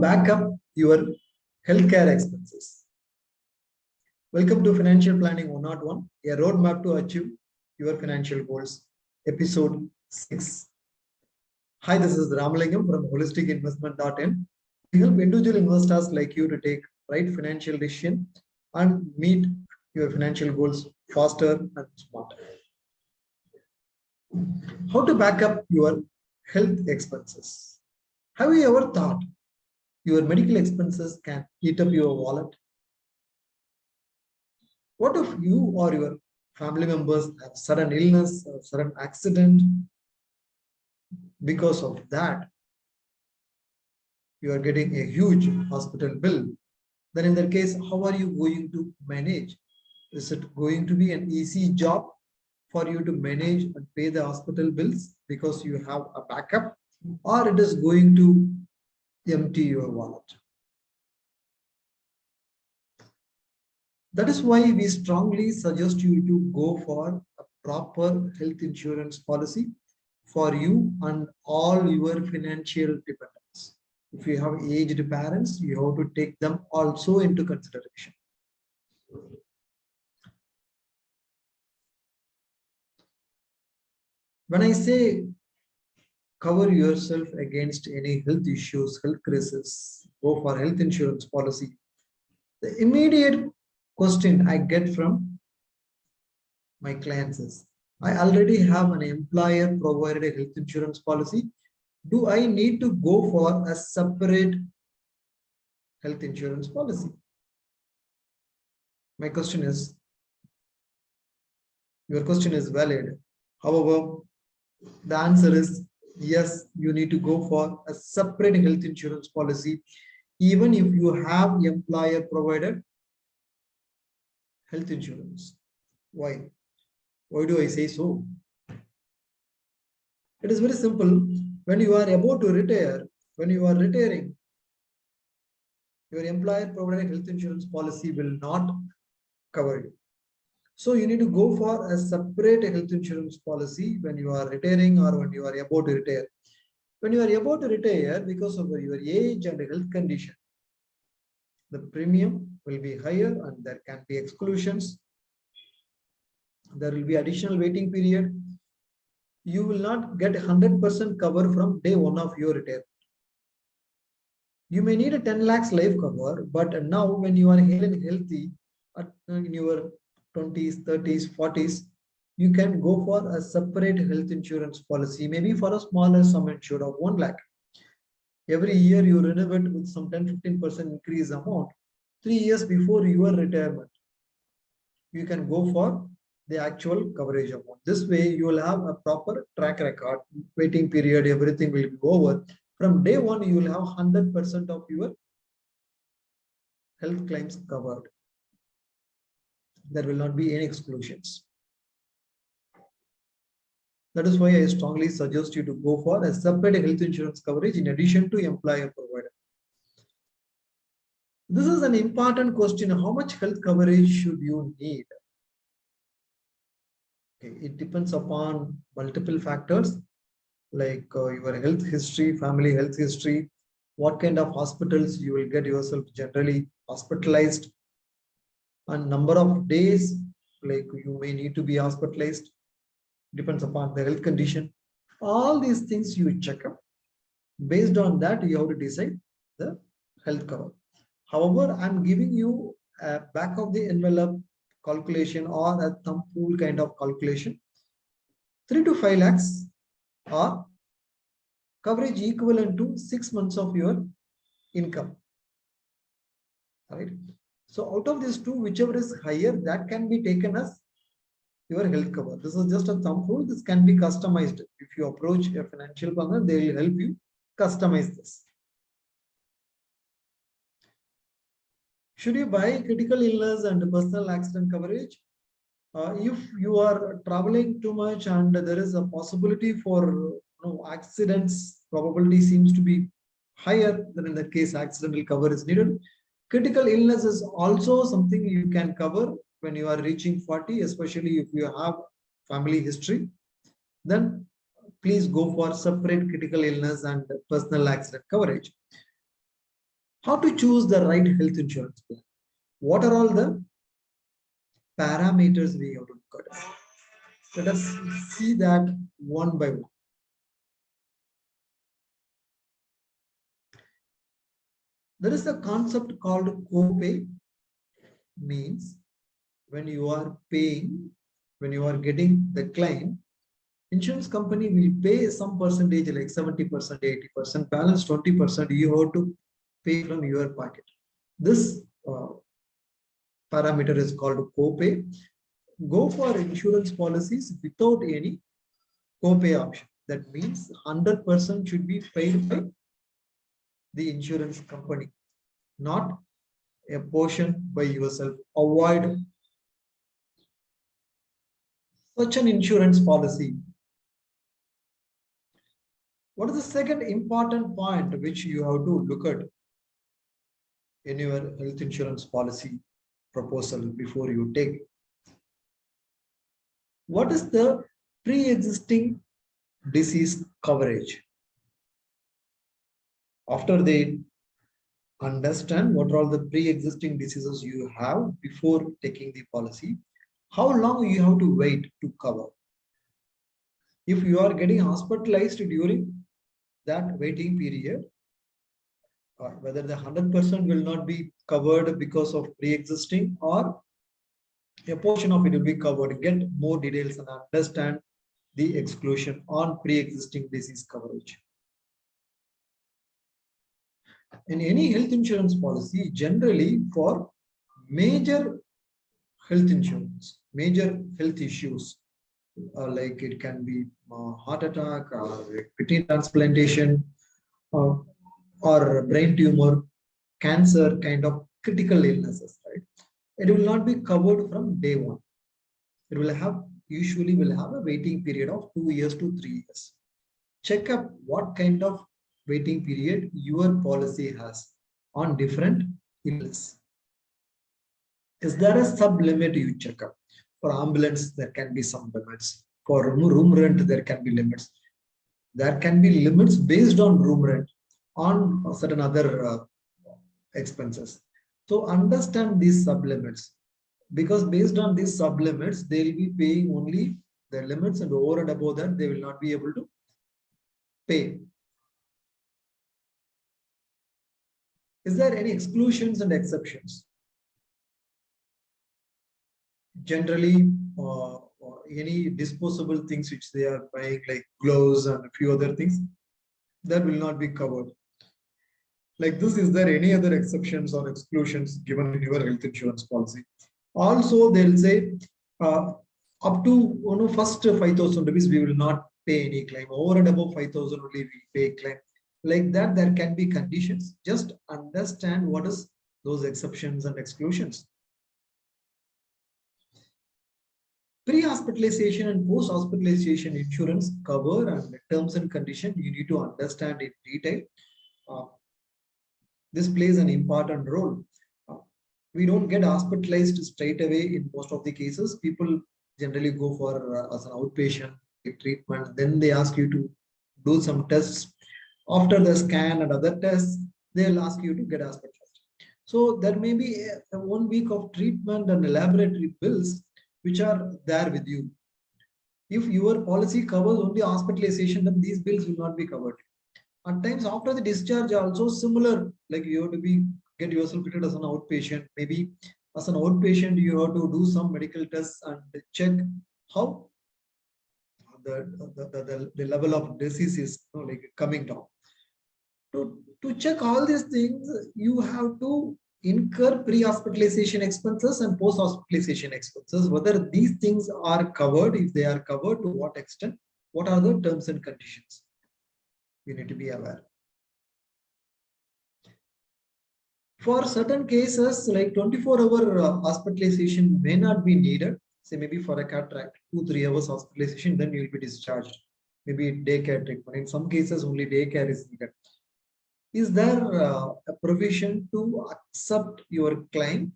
back up your healthcare expenses? Welcome to Financial Planning 101, a roadmap to achieve your financial goals, episode 6. Hi, this is Ramalingam from holisticinvestment.in. We help individual investors like you to take right financial decision and meet your financial goals faster and smarter. How to back up your health expenses? Have you ever thought your medical expenses can eat up your wallet? What if you or your family members have sudden illness or sudden accident? Because of that, you are getting a huge hospital bill. Then in that case, how are you going to manage? Is it going to be an easy job for you to manage and pay the hospital bills because you have a backup, or it is going to empty your wallet? That is why we strongly suggest you to go for a proper health insurance policy for you and all your financial dependents. If you have aged parents, you have to take them also into consideration. When I say cover yourself against any health issues, health crisis, go for health insurance policy, the immediate question I get from my clients is, I already have an employer provided health insurance policy. Do I need to go for a separate health insurance policy? My question is, your question is valid. However, the answer is yes, you need to go for a separate health insurance policy, even if you have employer provided health insurance. Why? Why do I say so? It is very simple. When you are about to retire, when you are retiring, your employer provided health insurance policy will not cover you. So you need to go for a separate health insurance policy when you are retiring or when you are about to retire. When you are about to retire, because of your age and health condition, the premium will be higher and there can be exclusions. There will be additional waiting period. You will not get 100% cover from day one of your retirement. You may need a 10 lakhs life cover, but now when you are hale and healthy in your 20s, 30s, 40s, you can go for a separate health insurance policy, maybe for a smaller sum insured of 1 lakh. Every year you renew it with some 10-15% increase amount. 3 years before your retirement, you can go for the actual coverage amount. This way you will have a proper track record, waiting period, everything will be over. From day one, you will have 100% of your health claims covered. There will not be any exclusions. That is why I strongly suggest you to go for a separate health insurance coverage in addition to employer provider. This is an important question. How much health coverage should you need? Okay, it depends upon multiple factors like your health history, family health history, what kind of hospitals you will get yourself generally hospitalized, and number of days like you may need to be hospitalized, depends upon the health condition. All these things you check up. Based on that, you have to decide the health cover. However, I'm giving you a back of the envelope calculation or a thumb rule kind of calculation. 3 to 5 lakhs or coverage equivalent to 6 months of your income. All right. So out of these two, whichever is higher, that can be taken as your health cover. This is just a thumb rule. This can be customized. If you approach a financial planner, they will help you customize this. Should you buy critical illness and personal accident coverage? If you are traveling too much and there is a possibility for accidents, probability seems to be higher, then in that case, accidental cover is needed. Critical illness is also something you can cover when you are reaching 40, especially if you have family history. Then please go for separate critical illness and personal accident coverage. How to choose the right health insurance plan? What are all the parameters we have to look at? Let us see that one by one. There is a concept called co-pay, means when you are paying, when you are getting the claim, insurance company will pay some percentage like 70%, 80%, balance 20% you have to pay from your pocket. This parameter is called co-pay. Go for insurance policies without any co-pay option. That means 100% should be paid by the insurance company, not a portion by yourself. Avoid such an insurance policy. What is the second important point which you have to look at in your health insurance policy proposal before you take? What is the pre-existing disease coverage? After they understand what are all the pre-existing diseases you have before taking the policy, how long you have to wait to cover? If you are getting hospitalized during that waiting period, or whether the 100% will not be covered because of pre-existing, or a portion of it will be covered. Get more details and understand the exclusion on pre-existing disease coverage. In any health insurance policy, generally for major health insurance, major health issues, like it can be heart attack or kidney transplantation, or brain tumor, cancer, kind of critical illnesses, right? It will not be covered from day one. It will have, usually will have a waiting period of 2 years to 3 years. Check up what kind of waiting period your policy has on different illness. Is there a sub limit you check up? For ambulance, there can be some limits. For room rent, there can be limits. There can be limits based on room rent, on certain other expenses. So understand these sub limits, because based on these sub limits, they will be paying only the limits, and over and above that, they will not be able to pay. Is there any exclusions and exceptions? Generally, any disposable things which they are buying, like gloves and a few other things, that will not be covered. Like this, is there any other exceptions or exclusions given in your health insurance policy? Also, they'll say up to first 5,000 rupees we will not pay any claim. Over and above 5,000 only we pay claim. Like that, there can be conditions. Just understand what is those exceptions and exclusions. Pre-hospitalization and post-hospitalization insurance cover and terms and conditions you need to understand in detail. This plays an important role. We don't get hospitalized straight away in most of the cases. People generally go for as an outpatient treatment. Then they ask you to do some tests. After the scan and other tests, they'll ask you to get hospitalized. So there may be a 1 week of treatment and laboratory bills which are there with you. If your policy covers only hospitalization, then these bills will not be covered. At times after the discharge also similar, like you have to get yourself treated as an outpatient. Maybe as an outpatient, you have to do some medical tests and check how the level of disease is like coming down. To check all these things, you have to incur pre-hospitalization expenses and post-hospitalization expenses. Whether these things are covered, if they are covered, to what extent, what are the terms and conditions? You need to be aware. For certain cases, like 24-hour hospitalization may not be needed. Say maybe for a cataract, 2-3 hours hospitalization, then you will be discharged. Maybe daycare treatment. In some cases, only daycare is needed. Is there a provision to accept your claim,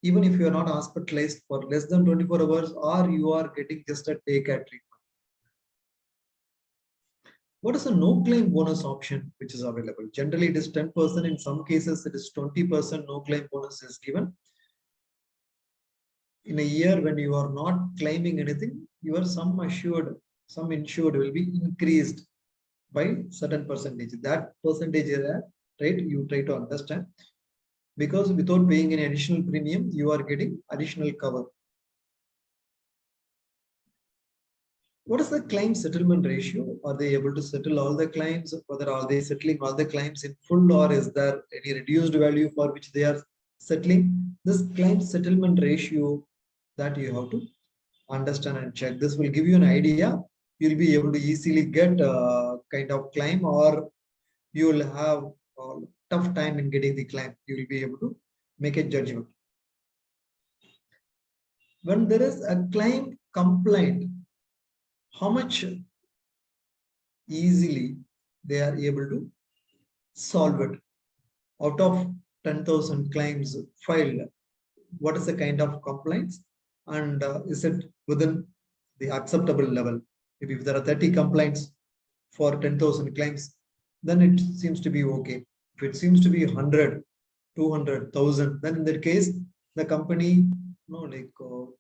even if you are not hospitalized for less than 24 hours, or you are getting just a daycare treatment? What is the no claim bonus option which is available? Generally, it is 10%. In some cases, it is 20% no claim bonus is given. In a year when you are not claiming anything, your sum insured will be increased by certain percentage. That percentage rate you try to understand, because without paying any additional premium, you are getting additional cover. What is the claim settlement ratio? Are they able to settle all the claims? Whether are they settling all the claims in full, or is there any reduced value for which they are settling? This claim settlement ratio that you have to understand and check. This will give you an idea. You'll be able to easily get a kind of claim, or you will have a tough time in getting the claim. You will be able to make a judgment. When there is a claim complaint, how much easily they are able to solve it? Out of 10,000 claims filed, what is the kind of complaints, and is it within the acceptable level? If there are 30 complaints for 10,000 claims, then it seems to be okay. If it seems to be 100, 200, 1,000, then in that case, the company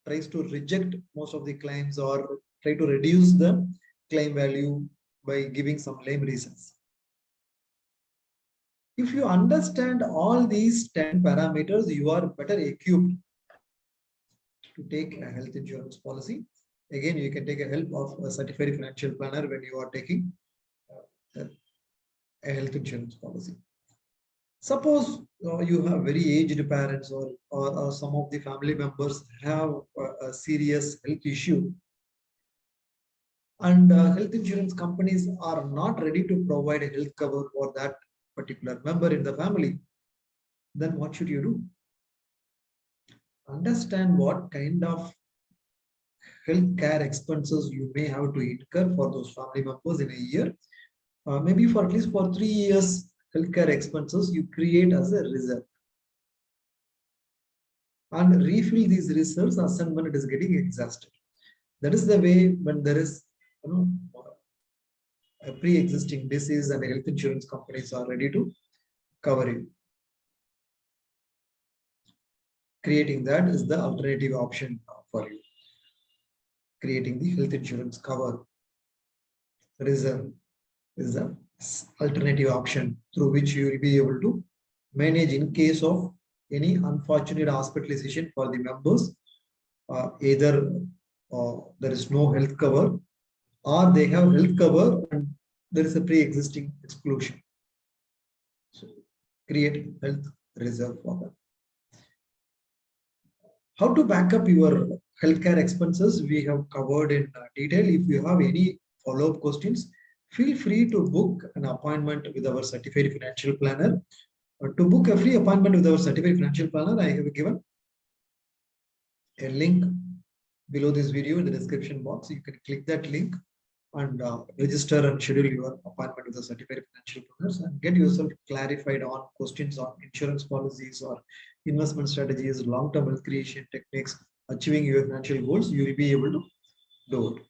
tries to reject most of the claims, or try to reduce the claim value by giving some lame reasons. If you understand all these 10 parameters, you are better equipped to take a health insurance policy. Again, you can take a help of a certified financial planner when you are taking a health insurance policy. Suppose you have very aged parents, or some of the family members have a serious health issue, and health insurance companies are not ready to provide a health cover for that particular member in the family, then what should you do? Understand what kind of health care expenses you may have to incur for those family members in a year. Maybe for at least for 3 years, healthcare expenses you create as a reserve, and refill these reserves as and when it is getting exhausted. That is the way when there is a pre-existing disease, and the health insurance companies are ready to cover it. Creating that is the alternative option for you. Creating the health insurance cover reserve is the alternative option through which you will be able to manage in case of any unfortunate hospitalization for the members. Either there is no health cover, or they have health cover and there is a pre-existing exclusion. So create health reserve for them. How to back up your healthcare expenses we have covered in detail. If you have any follow-up questions, feel free to book an appointment with our certified financial planner. To book a free appointment with our certified financial planner, I have given a link below this video in the description box. You can click that link and register and schedule your appointment with the certified financial planners, and get yourself clarified on questions on insurance policies or investment strategies, long-term wealth creation techniques, achieving your financial goals. You will be able to do it.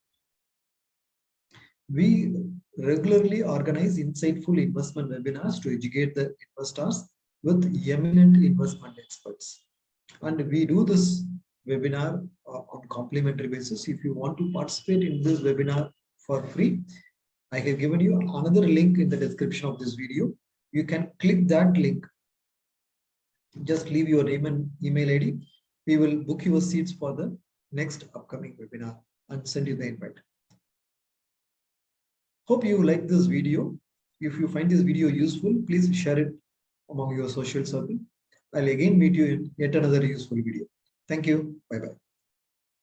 We regularly organize insightful investment webinars to educate the investors with eminent investment experts. And we do this webinar on complimentary basis. If you want to participate in this webinar for free, I have given you another link in the description of this video. You can click that link. Just leave your name and email ID. We will book your seats for the next upcoming webinar and send you the invite. Hope you like this video. If you find this video useful, please share it among your social circle. I'll again meet you in yet another useful video. Thank you. Bye-bye.